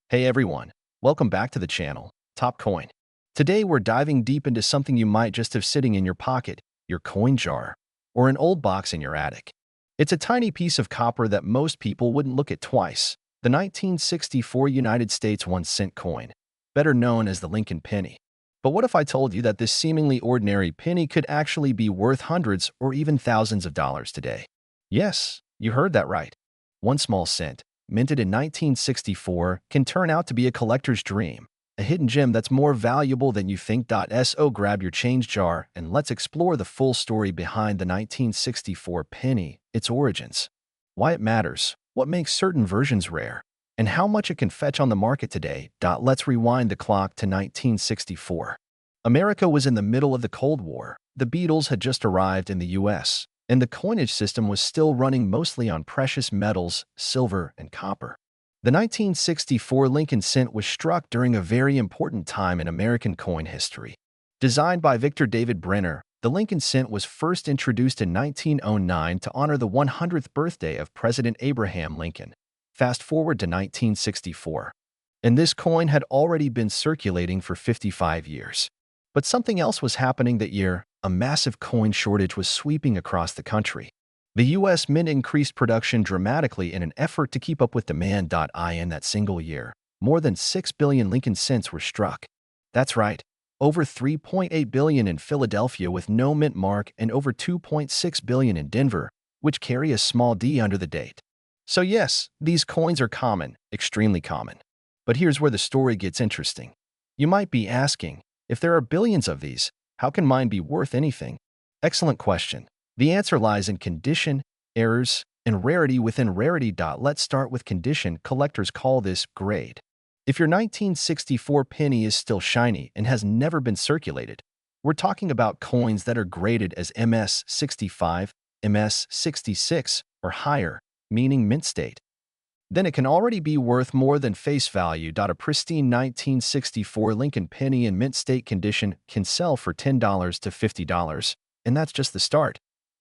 Hey everyone, welcome back to the channel, Top Coin. Today we're diving deep into something you might just have sitting in your pocket, your coin jar, or an old box in your attic. It's a tiny piece of copper that most people wouldn't look at twice, the 1964 United States 1-cent coin, better known as the Lincoln penny. But what if I told you that this seemingly ordinary penny could actually be worth hundreds or even thousands of dollars today? Yes, you heard that right. One small cent, minted in 1964, can turn out to be a collector's dream, a hidden gem that's more valuable than you think. So grab your change jar and let's explore the full story behind the 1964 penny, its origins, why it matters, what makes certain versions rare, and how much it can fetch on the market today. Let's rewind the clock to 1964. America was in the middle of the Cold War. The Beatles had just arrived in the U.S., and the coinage system was still running mostly on precious metals, silver, and copper. The 1964 Lincoln cent was struck during a very important time in American coin history. Designed by Victor David Brenner, the Lincoln cent was first introduced in 1909 to honor the 100th birthday of President Abraham Lincoln. Fast forward to 1964, and this coin had already been circulating for 55 years. But something else was happening that year. A massive coin shortage was sweeping across the country. The U.S. Mint increased production dramatically in an effort to keep up with demand. In that single year, more than 6 billion Lincoln cents were struck. That's right, over 3.8 billion in Philadelphia with no mint mark and over 2.6 billion in Denver, which carry a small d under the date. So yes, these coins are common, extremely common. But here's where the story gets interesting. You might be asking, if there are billions of these, how can mine be worth anything? Excellent question. The answer lies in condition, errors, and rarity within rarity. Let's start with condition. Collectors call this grade. If your 1964 penny is still shiny and has never been circulated, we're talking about coins that are graded as MS 65, MS 66, or higher, meaning mint state. Then it can already be worth more than face value. A pristine 1964 Lincoln penny in mint state condition can sell for $10 to $50, and that's just the start.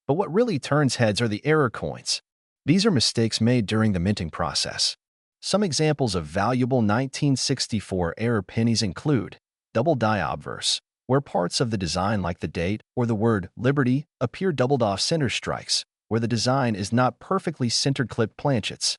But what really turns heads are the error coins. These are mistakes made during the minting process. Some examples of valuable 1964 error pennies include double die obverse, where parts of the design like the date or the word liberty appear doubled off center strikes, where the design is not perfectly center clipped planchets,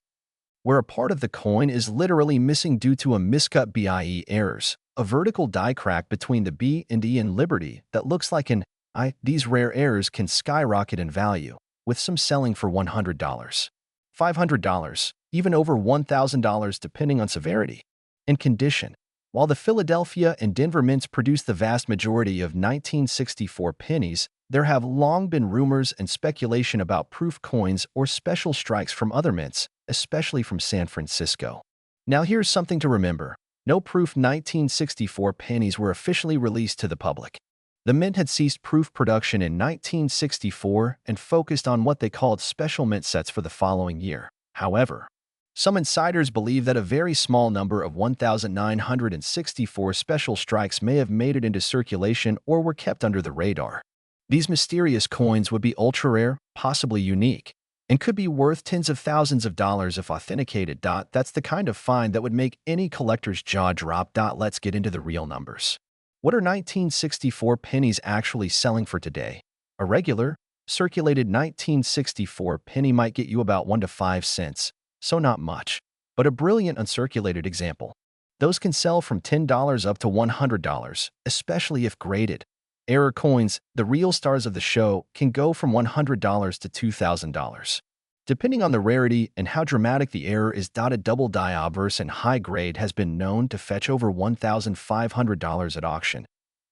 where a part of the coin is literally missing due to a miscut BIE errors, a vertical die crack between the B and E in Liberty that looks like an I. These rare errors can skyrocket in value, with some selling for $100, $500, even over $1,000 depending on severity and condition. While the Philadelphia and Denver mints produce the vast majority of 1964 pennies, there have long been rumors and speculation about proof coins or special strikes from other mints, especially from San Francisco. Now here's something to remember. No proof 1964 pennies were officially released to the public. The mint had ceased proof production in 1964 and focused on what they called special mint sets for the following year. However, some insiders believe that a very small number of 1,964 special strikes may have made it into circulation or were kept under the radar. These mysterious coins would be ultra-rare, possibly unique, and could be worth tens of thousands of dollars if authenticated. That's the kind of find that would make any collector's jaw drop. Let's get into the real numbers. What are 1964 pennies actually selling for today? A regular, circulated 1964 penny might get you about 1 to 5 cents, so not much. But a brilliant uncirculated example. Those can sell from $10 up to $100, especially if graded. Error coins, the real stars of the show, can go from $100 to $2,000. Depending on the rarity and how dramatic the error is. A double die obverse and high grade has been known to fetch over $1,500 at auction.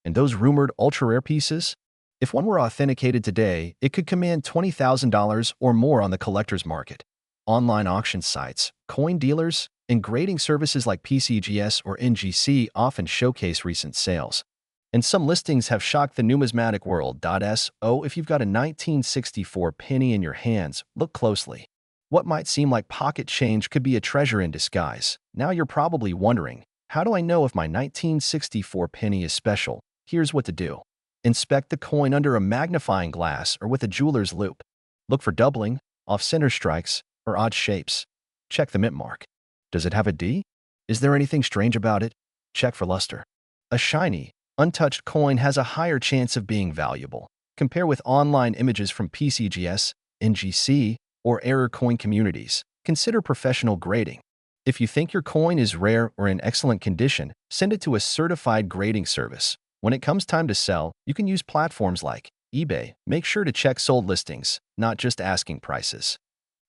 And those rumored ultra-rare pieces? If one were authenticated today, it could command $20,000 or more on the collector's market. Online auction sites, coin dealers, and grading services like PCGS or NGC often showcase recent sales. And some listings have shocked the numismatic world. If you've got a 1964 penny in your hands, look closely. What might seem like pocket change could be a treasure in disguise. Now you're probably wondering, how do I know if my 1964 penny is special? Here's what to do. Inspect the coin under a magnifying glass or with a jeweler's loupe. Look for doubling, off-center strikes, or odd shapes. Check the mint mark. Does it have a D? Is there anything strange about it? Check for luster. A shiny, untouched coin has a higher chance of being valuable. Compare with online images from PCGS, NGC, or error coin communities. Consider professional grading. If you think your coin is rare or in excellent condition, send it to a certified grading service. When it comes time to sell, you can use platforms like eBay. Make sure to check sold listings, not just asking prices.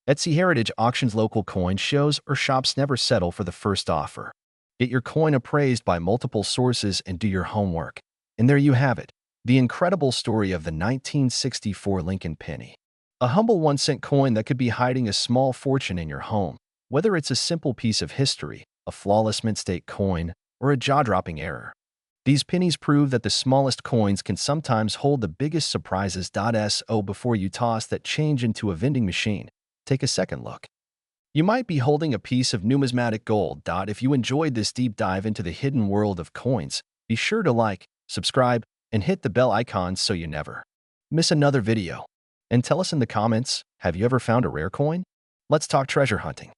Etsy Heritage Auctions local coin shows or shops never settle for the first offer. Get your coin appraised by multiple sources and do your homework. And there you have it, the incredible story of the 1964 Lincoln penny. A humble 1-cent coin that could be hiding a small fortune in your home. Whether it's a simple piece of history, a flawless mint-state coin, or a jaw-dropping error. These pennies prove that the smallest coins can sometimes hold the biggest surprises. So before you toss that change into a vending machine, take a second look. You might be holding a piece of numismatic gold. If you enjoyed this deep dive into the hidden world of coins, be sure to like, subscribe, and hit the bell icon so you never miss another video. And tell us in the comments, have you ever found a rare coin? Let's talk treasure hunting.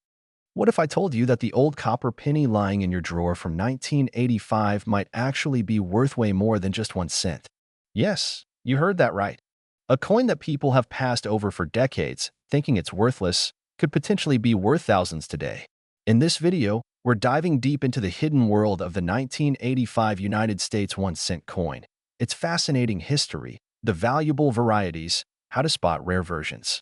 What if I told you that the old copper penny lying in your drawer from 1985 might actually be worth way more than just 1 cent? Yes, you heard that right. A coin that people have passed over for decades, thinking it's worthless, could potentially be worth thousands today. In this video, we're diving deep into the hidden world of the 1985 United States 1-cent coin, its fascinating history, the valuable varieties, how to spot rare versions,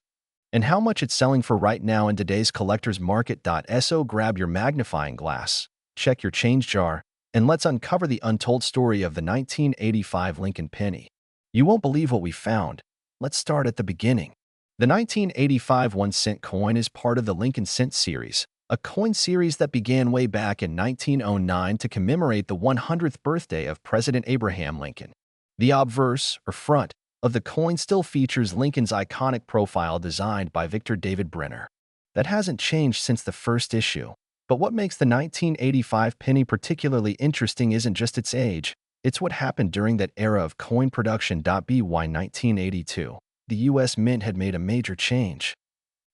and how much it's selling for right now in today's collector's market. So grab your magnifying glass, check your change jar, and let's uncover the untold story of the 1985 Lincoln penny. You won't believe what we found. Let's start at the beginning. The 1985 1-cent coin is part of the Lincoln Cent series, a coin series that began way back in 1909 to commemorate the 100th birthday of President Abraham Lincoln. The obverse, or front, of the coin still features Lincoln's iconic profile designed by Victor David Brenner. That hasn't changed since the first issue. But what makes the 1985 penny particularly interesting isn't just its age, it's what happened during that era of coin production. By 1982, the U.S. Mint had made a major change.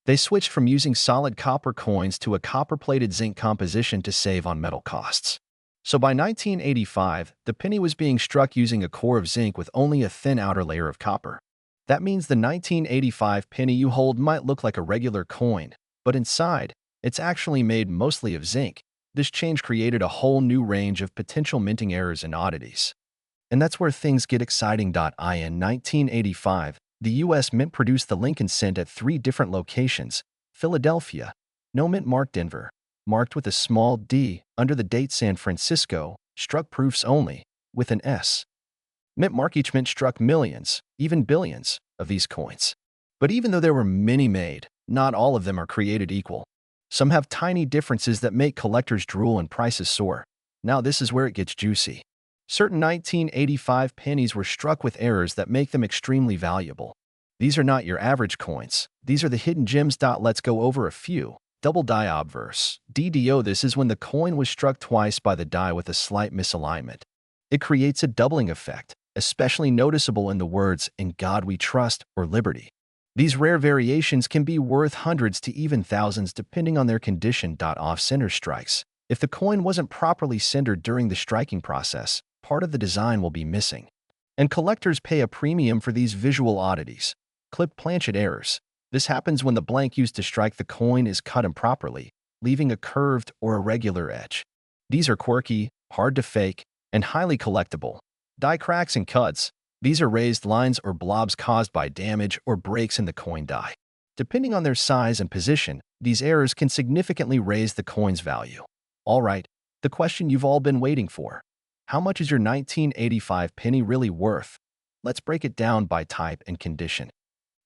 They switched from using solid copper coins to a copper-plated zinc composition to save on metal costs. So by 1985, the penny was being struck using a core of zinc with only a thin outer layer of copper. That means the 1985 penny you hold might look like a regular coin, but inside, it's actually made mostly of zinc. This change created a whole new range of potential minting errors and oddities. And that's where things get exciting. In 1985, the U.S. Mint produced the Lincoln Cent at 3 different locations: Philadelphia, no mint mark; Denver, marked with a small d; under the date San Francisco, struck proofs only, with an S. Mint mark. Each mint struck millions, even billions, of these coins. But even though there were many made, not all of them are created equal. Some have tiny differences that make collectors drool and prices soar. Now this is where it gets juicy. Certain 1985 pennies were struck with errors that make them extremely valuable. These are not your average coins. These are the hidden gems. Let's go over a few. Double die obverse, DDO. This is when the coin was struck twice by the die with a slight misalignment. It creates a doubling effect, especially noticeable in the words "In God We Trust" or "Liberty." These rare variations can be worth hundreds to even thousands depending on their condition. Off-center strikes. If the coin wasn't properly centered during the striking process, part of the design will be missing. And collectors pay a premium for these visual oddities. Clipped planchet errors. This happens when the blank used to strike the coin is cut improperly, leaving a curved or irregular edge. These are quirky, hard to fake, and highly collectible. Die cracks and cuts. These are raised lines or blobs caused by damage or breaks in the coin die. Depending on their size and position, these errors can significantly raise the coin's value. All right, the question you've all been waiting for. How much is your 1985 penny really worth? Let's break it down by type and condition.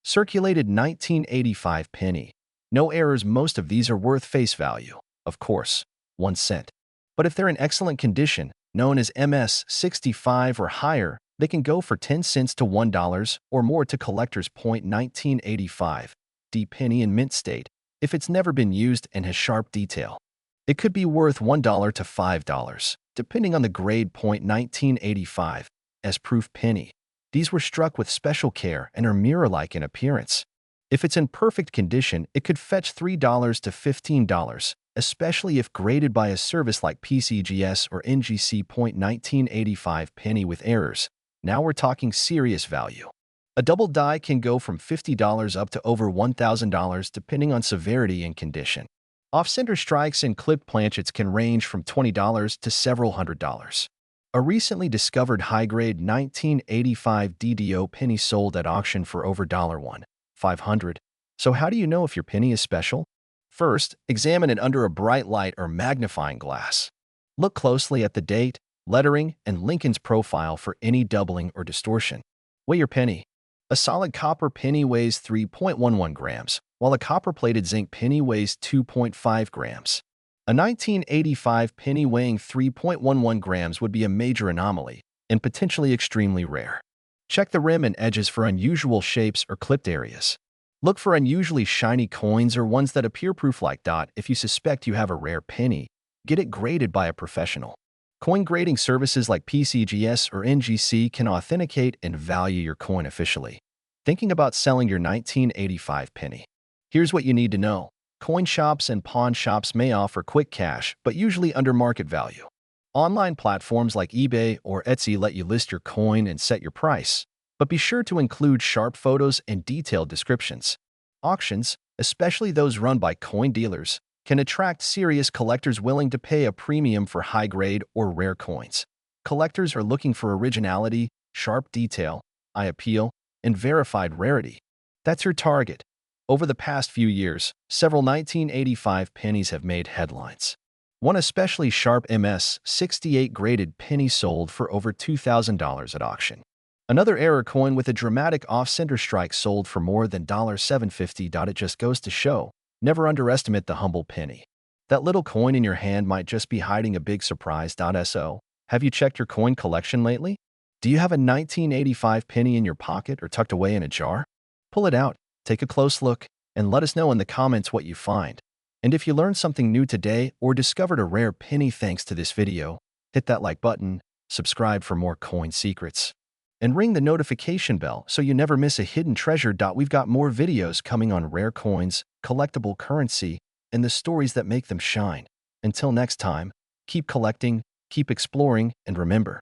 Circulated 1985 penny. No errors. Most of these are worth face value, of course, 1 cent. But if they're in excellent condition, known as MS65 or higher, they can go for 10 cents to $1 or more to collectors. 1985 D penny in mint state. If it's never been used and has sharp detail, it could be worth $1 to $5, depending on the grade. 1985 as proof penny. These were struck with special care and are mirror-like in appearance. If it's in perfect condition, it could fetch $3 to $15, especially if graded by a service like PCGS or NGC.1985 penny with errors. Now we're talking serious value. A double die can go from $50 up to over $1,000 depending on severity and condition. Off-center strikes and clipped planchets can range from $20 to several $100s. A recently discovered high-grade 1985 DDO penny sold at auction for over $1,500. So how do you know if your penny is special? First, examine it under a bright light or magnifying glass. Look closely at the date, lettering, and Lincoln's profile for any doubling or distortion. Weigh your penny. A solid copper penny weighs 3.11 grams, while a copper-plated zinc penny weighs 2.5 grams. A 1985 penny weighing 3.11 grams would be a major anomaly and potentially extremely rare. Check the rim and edges for unusual shapes or clipped areas. Look for unusually shiny coins or ones that appear proof-like. If you suspect you have a rare penny, get it graded by a professional. Coin grading services like PCGS or NGC can authenticate and value your coin officially. Thinking about selling your 1985 penny? Here's what you need to know. Coin shops and pawn shops may offer quick cash, but usually under market value. Online platforms like eBay or Etsy let you list your coin and set your price, but be sure to include sharp photos and detailed descriptions. Auctions, especially those run by coin dealers, can attract serious collectors willing to pay a premium for high-grade or rare coins. Collectors are looking for originality, sharp detail, eye appeal, and verified rarity. That's your target. Over the past few years, several 1985 pennies have made headlines. One especially sharp MS-68 graded penny sold for over $2,000 at auction. Another error coin with a dramatic off-center strike sold for more than $750. It just goes to show, never underestimate the humble penny. That little coin in your hand might just be hiding a big surprise. So, have you checked your coin collection lately? Do you have a 1985 penny in your pocket or tucked away in a jar? Pull it out, take a close look, and let us know in the comments what you find. And if you learned something new today or discovered a rare penny thanks to this video, hit that like button, subscribe for more coin secrets, and ring the notification bell so you never miss a hidden treasure. We've got more videos coming on rare coins, collectible currency, and the stories that make them shine. Until next time, keep collecting, keep exploring, and remember,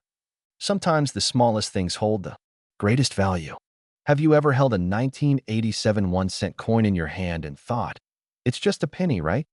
sometimes the smallest things hold the greatest value. Have you ever held a 1987 1-cent coin in your hand and thought, it's just a penny, right?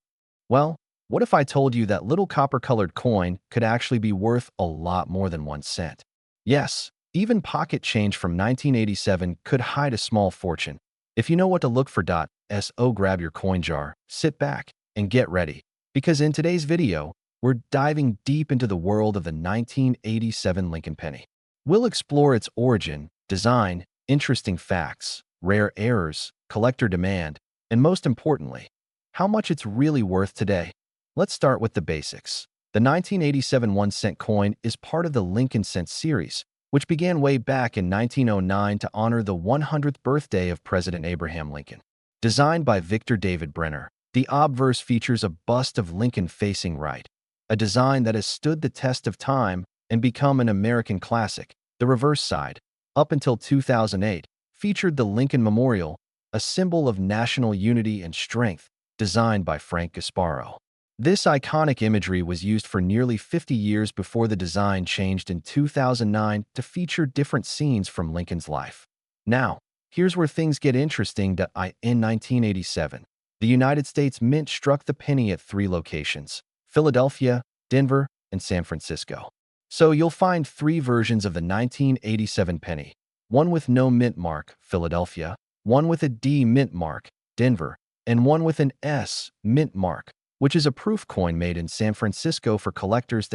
Well, what if I told you that little copper-colored coin could actually be worth a lot more than 1 cent? Yes, even pocket change from 1987 could hide a small fortune. If you know what to look for, grab your coin jar, sit back, and get ready. Because in today's video, we're diving deep into the world of the 1987 Lincoln penny. We'll explore its origin, design, interesting facts, rare errors, collector demand, and most importantly, how much it's really worth today. Let's start with the basics. The 1987 1-cent coin is part of the Lincoln Cent series, which began way back in 1909 to honor the 100th birthday of President Abraham Lincoln. Designed by Victor David Brenner, the obverse features a bust of Lincoln facing right, a design that has stood the test of time and become an American classic. The reverse side, up until 2008, featured the Lincoln Memorial, a symbol of national unity and strength, designed by Frank Gasparo. This iconic imagery was used for nearly 50 years before the design changed in 2009 to feature different scenes from Lincoln's life. Now, here's where things get interesting. In 1987, the United States Mint struck the penny at 3 locations: Philadelphia, Denver, and San Francisco. So you'll find 3 versions of the 1987 penny: one with no mint mark, Philadelphia, one with a D mint mark, Denver, and one with an S mint mark, which is a proof coin made in San Francisco for collectors.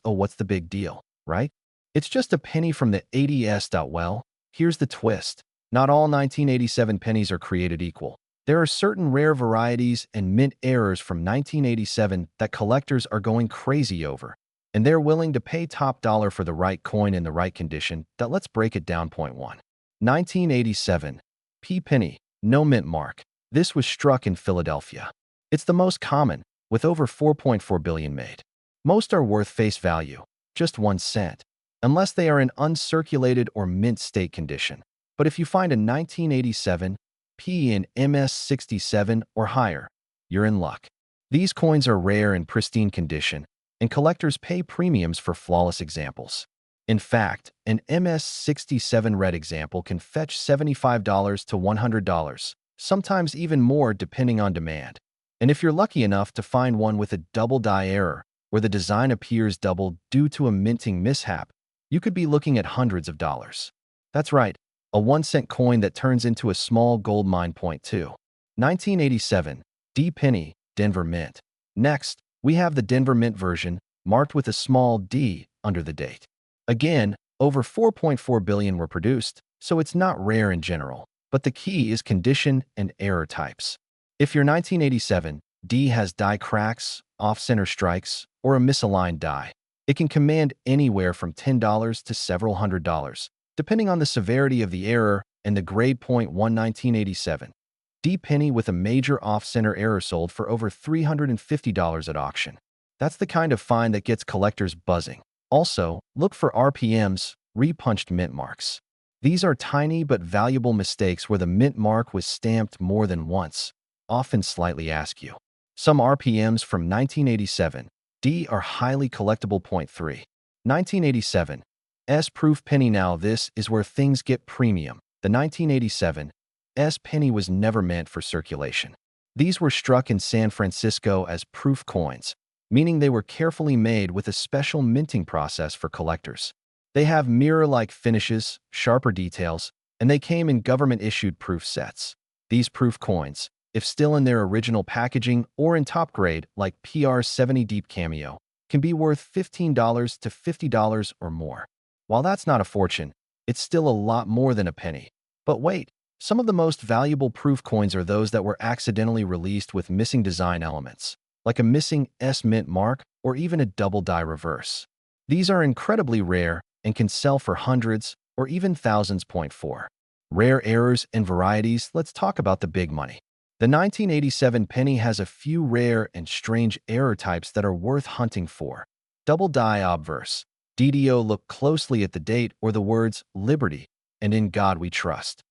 What's the big deal, right? It's just a penny from the 80s. Well, here's the twist. Not all 1987 pennies are created equal. There are certain rare varieties and mint errors from 1987 that collectors are going crazy over, and they're willing to pay top dollar for the right coin in the right condition. Let's break it down. Point 1. 1987 P penny, no mint mark. This was struck in Philadelphia. It's the most common, with over 4.4 billion made. Most are worth face value, just 1 cent, unless they are in uncirculated or mint state condition. But if you find a 1987 P in MS-67 or higher, you're in luck. These coins are rare in pristine condition, and collectors pay premiums for flawless examples. In fact, an MS-67 red example can fetch $75 to $100, sometimes even more depending on demand. And if you're lucky enough to find one with a double die error, where the design appears double due to a minting mishap, you could be looking at hundreds of dollars. That's right, a 1-cent coin that turns into a small gold mine. Point 2. 1987, D. Penny, Denver Mint. Next, we have the Denver Mint version, marked with a small d under the date. Again, over 4.4 billion were produced, so it's not rare in general. But the key is condition and error types. If your 1987 D has die cracks, off-center strikes, or a misaligned die, it can command anywhere from $10 to several $100s, depending on the severity of the error and the grade. Point 1. 1987 D. Penny with a major off-center error sold for over $350 at auction. That's the kind of find that gets collectors buzzing. Also, look for RPMs, repunched mint marks. These are tiny but valuable mistakes where the mint mark was stamped more than once, often slightly askew. Some RPMs from 1987 D are highly collectible. Point 3. 1987 S. Proof penny. Now this is where things get premium. The 1987 S. penny was never meant for circulation. These were struck in San Francisco as proof coins, meaning they were carefully made with a special minting process for collectors. They have mirror-like finishes, sharper details, and they came in government-issued proof sets. These proof coins, if still in their original packaging or in top grade like PR70 Deep Cameo, can be worth $15 to $50 or more. While that's not a fortune, it's still a lot more than a penny. But wait, some of the most valuable proof coins are those that were accidentally released with missing design elements, like a missing S mint mark or even a double die reverse. These are incredibly rare and can sell for hundreds or even thousands. Point 4. Rare errors and varieties. Let's talk about the big money. The 1987 penny has a few rare and strange error types that are worth hunting for. Double die obverse. DDO. Look closely at the date or the words Liberty and In God We Trust.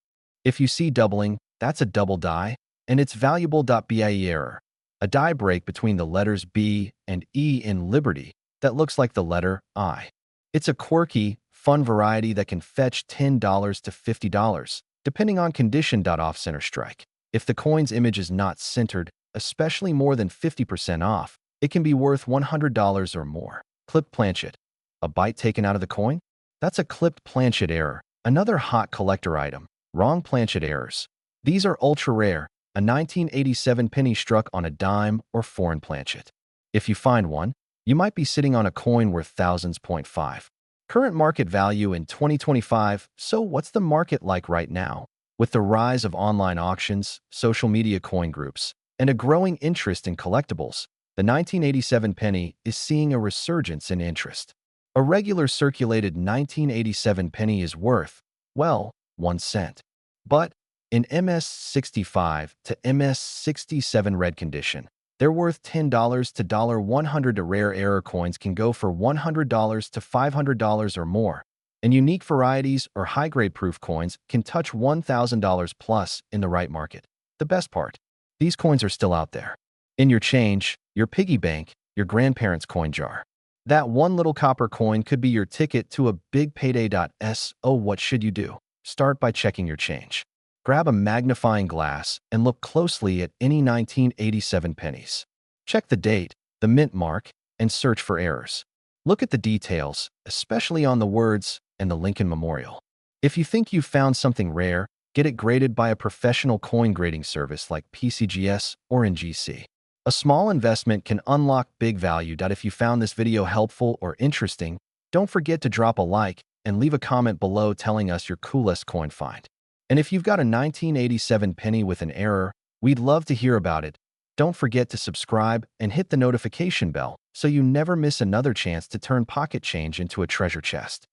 If you see doubling, that's a double die, and it's valuable. BIE error. A die break between the letters B and E in Liberty that looks like the letter I. It's a quirky, fun variety that can fetch $10 to $50, depending on condition. Off-center strike. If the coin's image is not centered, especially more than 50% off, it can be worth $100 or more. Clipped planchet. A bite taken out of the coin? That's a clipped planchet error, another hot collector item. Wrong planchet errors. These are ultra-rare, a 1987 penny struck on a dime or foreign planchet. If you find one, you might be sitting on a coin worth thousands. Point 5. Current market value in 2025. So what's the market like right now? With the rise of online auctions, social media coin groups, and a growing interest in collectibles, the 1987 penny is seeing a resurgence in interest. A regular circulated 1987 penny is worth, well, 1 cent. But in MS-65 to MS-67 red condition, they're worth $10 to $100. Rare error coins can go for $100 to $500 or more, and unique varieties or high-grade proof coins can touch $1,000 plus in the right market. The best part, these coins are still out there. In your change, your piggy bank, your grandparents' coin jar. That one little copper coin could be your ticket to a big payday. So what should you do? Start by checking your change. Grab a magnifying glass and look closely at any 1987 pennies. Check the date, the mint mark, and search for errors. Look at the details, especially on the words and the Lincoln Memorial. If you think you've found something rare, get it graded by a professional coin grading service like PCGS or NGC. A small investment can unlock big value. If you found this video helpful or interesting, don't forget to drop a like and leave a comment below telling us your coolest coin find. And if you've got a 1987 penny with an error, we'd love to hear about it. Don't forget to subscribe and hit the notification bell so you never miss another chance to turn pocket change into a treasure chest.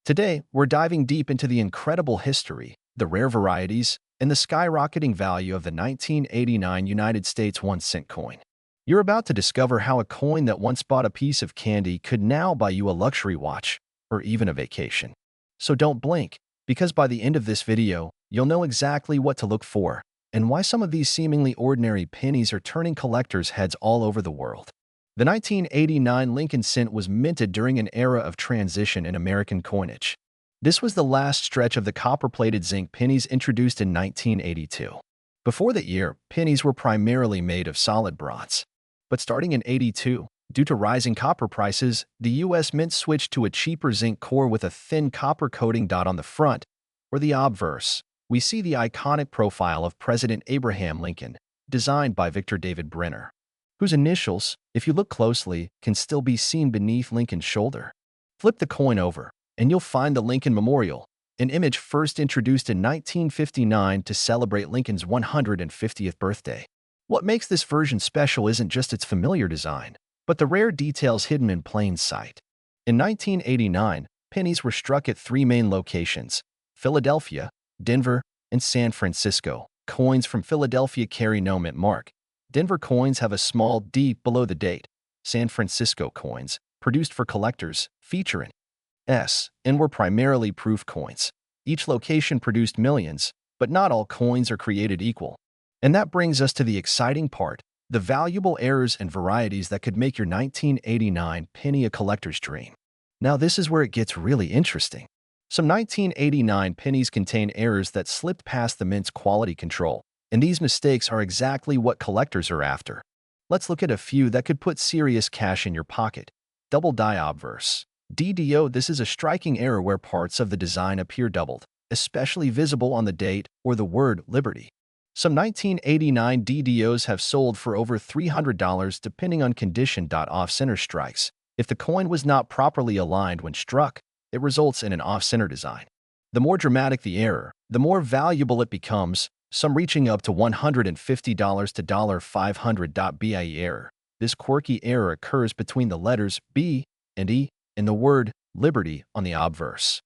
Today, we're diving deep into the incredible history, the rare varieties, and the skyrocketing value of the 1989 United States 1-cent coin. You're about to discover how a coin that once bought a piece of candy could now buy you a luxury watch or even a vacation. So don't blink, because by the end of this video, you'll know exactly what to look for. and why some of these seemingly ordinary pennies are turning collectors' heads all over the world. The 1989 Lincoln cent was minted during an era of transition in American coinage. This was the last stretch of the copper-plated zinc pennies introduced in 1982. Before that year, pennies were primarily made of solid bronze. But starting in '82, due to rising copper prices, the U.S. Mint switched to a cheaper zinc core with a thin copper coating dot on the front, or the obverse. We see the iconic profile of President Abraham Lincoln, designed by Victor David Brenner, whose initials, if you look closely, can still be seen beneath Lincoln's shoulder. Flip the coin over, and you'll find the Lincoln Memorial, an image first introduced in 1959 to celebrate Lincoln's 150th birthday. What makes this version special isn't just its familiar design, but the rare details hidden in plain sight. In 1989, pennies were struck at three main locations: Philadelphia, Denver, and San Francisco. Coins from Philadelphia carry no mint mark. Denver coins have a small D below the date. San Francisco coins, produced for collectors, feature an S and were primarily proof coins. Each location produced millions, but not all coins are created equal. And that brings us to the exciting part: the valuable errors and varieties that could make your 1989 penny a collector's dream. Now this is where it gets really interesting. Some 1989 pennies contain errors that slipped past the mint's quality control, and these mistakes are exactly what collectors are after. Let's look at a few that could put serious cash in your pocket. Double die obverse. DDO. This is a striking error where parts of the design appear doubled, especially visible on the date or the word Liberty. Some 1989 DDOs have sold for over $300 depending on condition. Off-center strikes. If the coin was not properly aligned when struck, it results in an off-center design. The more dramatic the error, the more valuable it becomes, some reaching up to $150 to $500. BIE error. This quirky error occurs between the letters B and E in the word Liberty on the obverse,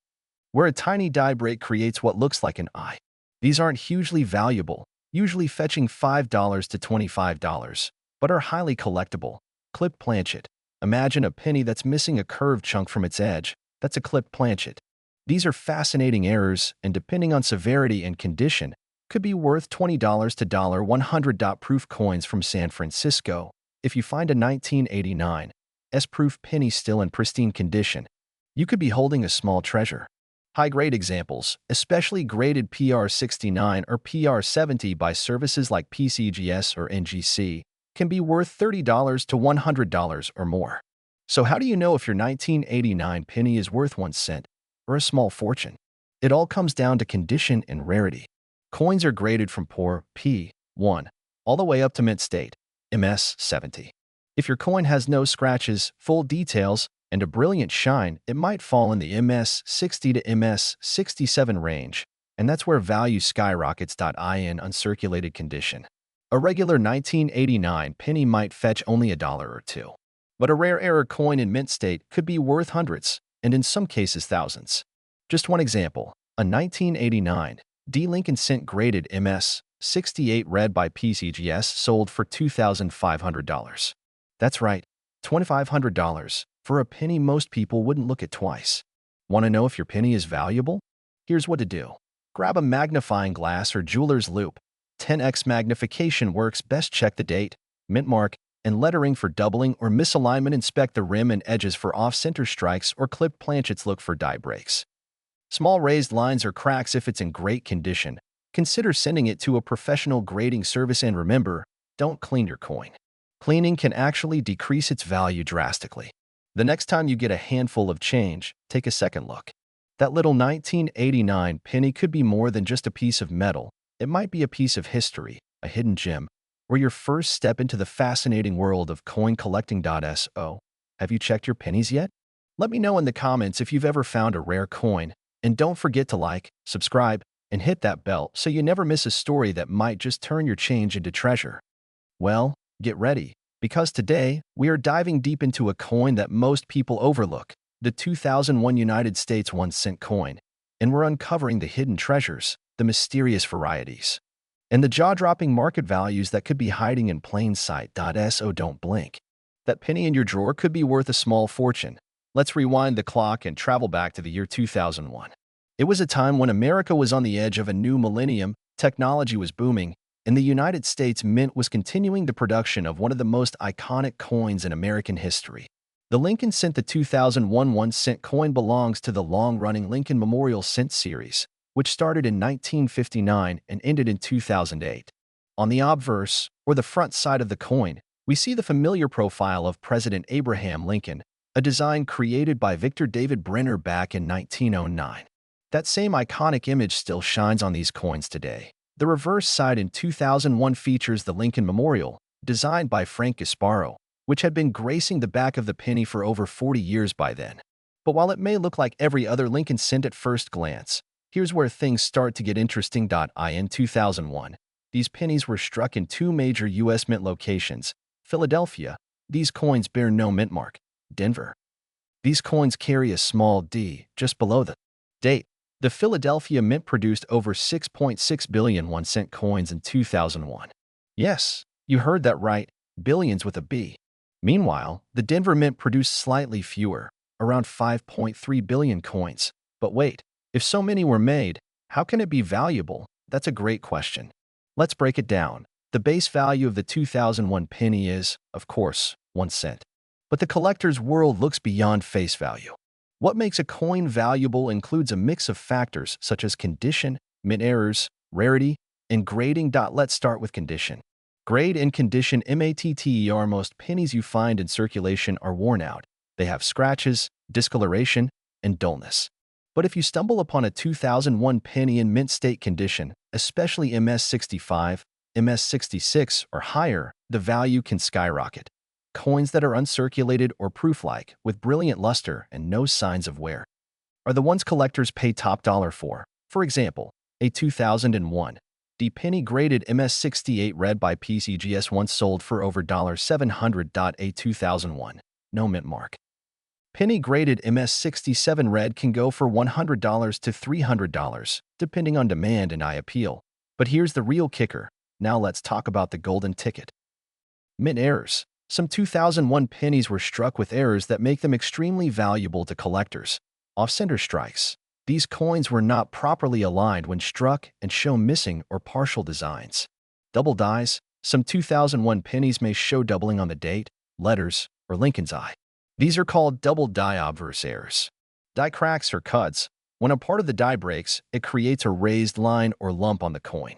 where a tiny die break creates what looks like an I. These aren't hugely valuable, usually fetching $5 to $25, but are highly collectible. Clipped planchet. Imagine a penny that's missing a curved chunk from its edge. That's a clipped planchet. These are fascinating errors, and depending on severity and condition, could be worth $20 to $100. Proof coins from San Francisco. If you find a 1989 S-proof penny still in pristine condition, you could be holding a small treasure. High-grade examples, especially graded PR69 or PR70 by services like PCGS or NGC, can be worth $30 to $100 or more. So how do you know if your 1989 penny is worth 1 cent or a small fortune? It all comes down to condition and rarity. Coins are graded from poor P1 all the way up to mint state MS70. If your coin has no scratches, full details, and a brilliant shine, it might fall in the MS60 to MS67 range, and that's where value skyrockets. In uncirculated condition, a regular 1989 penny might fetch only $1 or $2. But a rare error coin in mint state could be worth hundreds, and in some cases thousands. Just one example, a 1989 D Lincoln cent graded MS68 read by PCGS sold for $2,500. That's right, $2,500 for a penny most people wouldn't look at twice. Want to know if your penny is valuable? Here's what to do. Grab a magnifying glass or jeweler's loupe. 10x magnification works best. Check the date, mint mark, and lettering for doubling or misalignment. Inspect the rim and edges for off-center strikes or clipped planchets. Look for die breaks. Small raised lines or cracks. If it's in great condition, consider sending it to a professional grading service. And remember, don't clean your coin. Cleaning can actually decrease its value drastically. The next time you get a handful of change, take a second look. That little 1989 penny could be more than just a piece of metal. It might be a piece of history, a hidden gem, or your first step into the fascinating world of coin collecting. So, have you checked your pennies yet? Let me know in the comments if you've ever found a rare coin, and don't forget to like, subscribe, and hit that bell so you never miss a story that might just turn your change into treasure. Well, get ready, because today we are diving deep into a coin that most people overlook, the 2001 United States 1 cent coin, and we're uncovering the hidden treasures, the mysterious varieties, and the jaw-dropping market values that could be hiding in plain sight. So don't blink. That penny in your drawer could be worth a small fortune. Let's rewind the clock and travel back to the year 2001. It was a time when America was on the edge of a new millennium, technology was booming, In the United States, Mint was continuing the production of one of the most iconic coins in American history. The Lincoln Cent, the 2001 1-cent coin, belongs to the long-running Lincoln Memorial Cent series, which started in 1959 and ended in 2008. On the obverse, or the front side of the coin, we see the familiar profile of President Abraham Lincoln, a design created by Victor David Brenner back in 1909. That same iconic image still shines on these coins today. The reverse side in 2001 features the Lincoln Memorial, designed by Frank Gasparo, which had been gracing the back of the penny for over 40 years by then. But while it may look like every other Lincoln Cent at first glance, here's where things start to get interesting. In 2001, these pennies were struck in two major U.S. mint locations. Philadelphia, these coins bear no mint mark. Denver, these coins carry a small D just below the date. The Philadelphia Mint produced over 6.6 billion 1-cent coins in 2001. Yes, you heard that right, billions with a B. Meanwhile, the Denver Mint produced slightly fewer, around 5.3 billion coins. But wait, if so many were made, how can it be valuable? That's a great question. Let's break it down. The base value of the 2001 penny is, of course, 1 cent. But the collector's world looks beyond face value. What makes a coin valuable includes a mix of factors such as condition, mint errors, rarity, and grading. Let's start with condition. Grade and condition matter. Most pennies you find in circulation are worn out. They have scratches, discoloration, and dullness. But if you stumble upon a 2001 penny in mint state condition, especially MS65, MS66, or higher, the value can skyrocket. Coins that are uncirculated or proof-like, with brilliant luster and no signs of wear, are the ones collectors pay top dollar for. For example, a 2001 D penny graded MS68 red by PCGS once sold for over $700. A 2001 no mint mark penny graded MS67 red can go for $100 to $300, depending on demand and eye appeal. But here's the real kicker. Now let's talk about the golden ticket. Mint errors. Some 2001 pennies were struck with errors that make them extremely valuable to collectors. Off-center strikes. These coins were not properly aligned when struck and show missing or partial designs. Double dies. Some 2001 pennies may show doubling on the date, letters, or Lincoln's eye. These are called double die obverse errors. Die cracks or cuts. When a part of the die breaks, it creates a raised line or lump on the coin.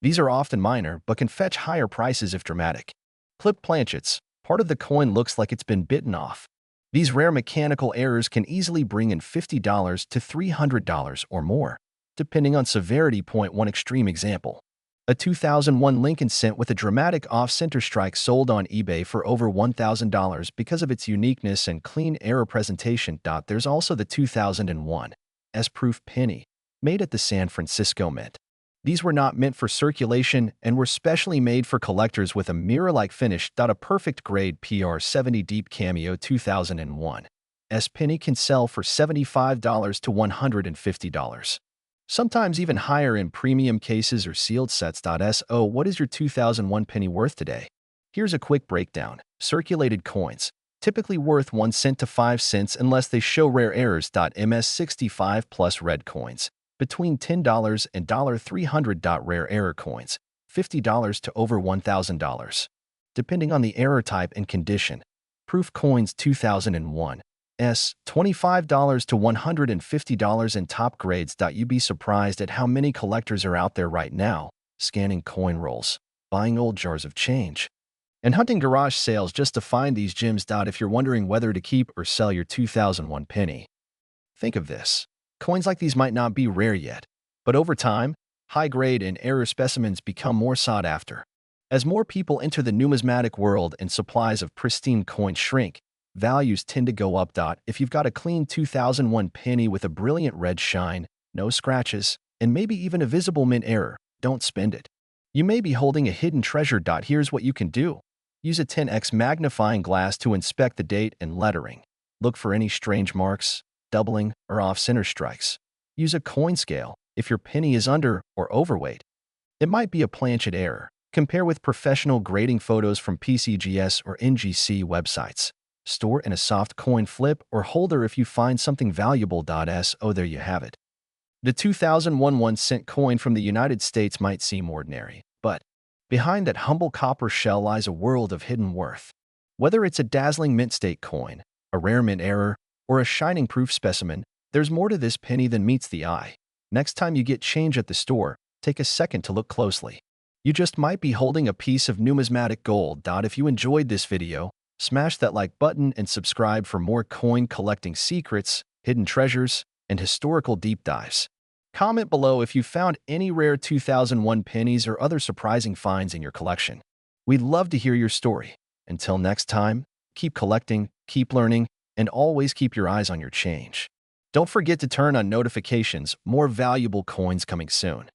These are often minor but can fetch higher prices if dramatic. Clipped planchets. Part of the coin looks like it's been bitten off. These rare mechanical errors can easily bring in $50 to $300 or more, depending on severity. One extreme example. A 2001 Lincoln Cent with a dramatic off-center strike sold on eBay for over $1,000 because of its uniqueness and clean error presentation. There's also the 2001 S-proof penny, made at the San Francisco Mint. These were not meant for circulation and were specially made for collectors with a mirror-like finish. A perfect grade PR70 Deep Cameo 2001 S penny can sell for $75 to $150. Sometimes even higher in premium cases or sealed sets. So what is your 2001 penny worth today? Here's a quick breakdown. Circulated coins, typically worth 1 cent to 5 cents unless they show rare errors. MS65 plus red coins, between $10 and $300. Rare error coins, $50 to over $1,000, depending on the error type and condition. Proof coins 2001 S, $25 to $150 in top grades. You'd be surprised at how many collectors are out there right now, scanning coin rolls, buying old jars of change, and hunting garage sales just to find these gems. If you're wondering whether to keep or sell your 2001 penny, think of this. Coins like these might not be rare yet, but over time, high-grade and error specimens become more sought after. As more people enter the numismatic world and supplies of pristine coins shrink, values tend to go up. If you've got a clean 2001 penny with a brilliant red shine, no scratches, and maybe even a visible mint error, don't spend it. You may be holding a hidden treasure. Here's what you can do. Use a 10x magnifying glass to inspect the date and lettering. Look for any strange marks, doubling, or off-center strikes. Use a coin scale if your penny is under or overweight. It might be a planchet error. Compare with professional grading photos from PCGS or NGC websites. Store in a soft coin flip or holder if you find something valuable. So there you have it. The 2001 1-cent coin from the United States might seem ordinary, but Behind that humble copper shell lies a world of hidden worth. Whether it's a dazzling mint state coin, a rare mint error, or a shining proof specimen, there's more to this penny than meets the eye. Next time you get change at the store, take a second to look closely. You just might be holding a piece of numismatic gold. If you enjoyed this video, smash that like button and subscribe for more coin collecting secrets, hidden treasures, and historical deep dives. Comment below if you found any rare 2001 pennies or other surprising finds in your collection. We'd love to hear your story. Until next time, keep collecting, keep learning, and always keep your eyes on your change. Don't forget to turn on notifications, more valuable coins coming soon.